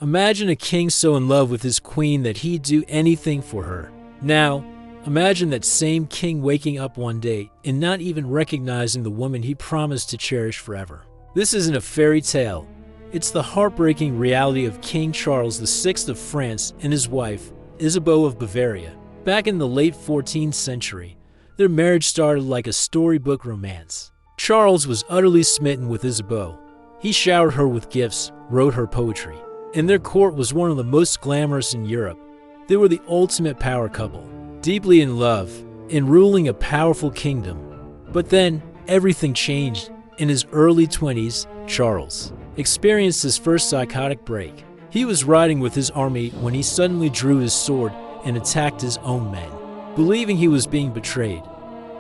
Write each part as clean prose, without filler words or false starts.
Imagine a king so in love with his queen that he'd do anything for her. Now, imagine that same king waking up one day and not even recognizing the woman he promised to cherish forever. This isn't a fairy tale. It's the heartbreaking reality of King Charles VI of France and his wife, Isabeau of Bavaria. Back in the late 14th century, their marriage started like a storybook romance. Charles was utterly smitten with Isabeau. He showered her with gifts, wrote her poetry, and their court was one of the most glamorous in Europe. They were the ultimate power couple, deeply in love, and ruling a powerful kingdom. But then, everything changed. In his early 20s, Charles experienced his first psychotic break. He was riding with his army when he suddenly drew his sword and attacked his own men, believing he was being betrayed.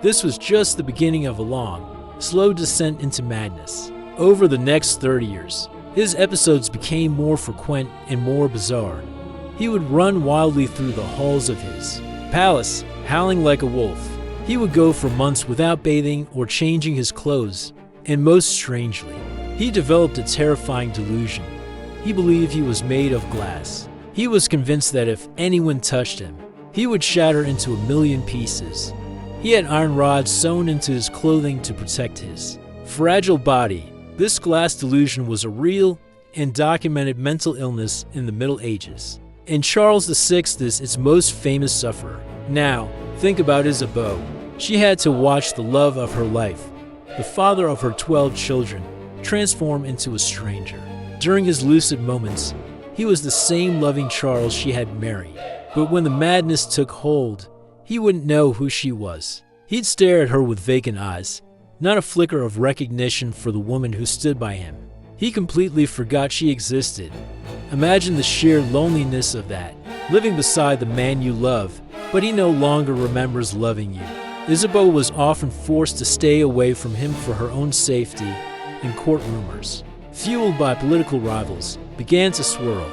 This was just the beginning of a long, slow descent into madness. Over the next 30 years, his episodes became more frequent and more bizarre. He would run wildly through the halls of his palace, howling like a wolf. He would go for months without bathing or changing his clothes, and most strangely, he developed a terrifying delusion. He believed he was made of glass. He was convinced that if anyone touched him, he would shatter into a million pieces. He had iron rods sewn into his clothing to protect his fragile body. This glass delusion was a real and documented mental illness in the Middle Ages, and Charles VI is its most famous sufferer. Now, think about Isabeau. She had to watch the love of her life, the father of her 12 children, transform into a stranger. During his lucid moments, he was the same loving Charles she had married. But when the madness took hold, he wouldn't know who she was. He'd stare at her with vacant eyes, not a flicker of recognition for the woman who stood by him. He completely forgot she existed. Imagine the sheer loneliness of that, living beside the man you love, but he no longer remembers loving you. Isabeau was often forced to stay away from him for her own safety, and court rumors, fueled by political rivals, began to swirl,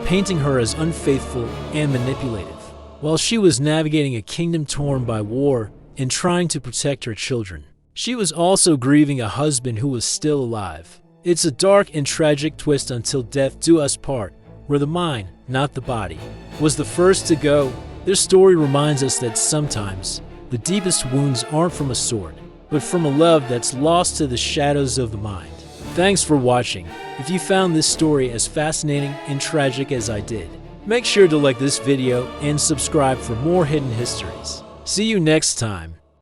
painting her as unfaithful and manipulative. While she was navigating a kingdom torn by war and trying to protect her children, she was also grieving a husband who was still alive. It's a dark and tragic twist until death do us part, where the mind, not the body, was the first to go. This story reminds us that sometimes the deepest wounds aren't from a sword, but from a love that's lost to the shadows of the mind. Thanks for watching. If you found this story as fascinating and tragic as I did, make sure to like this video and subscribe for more hidden histories. See you next time.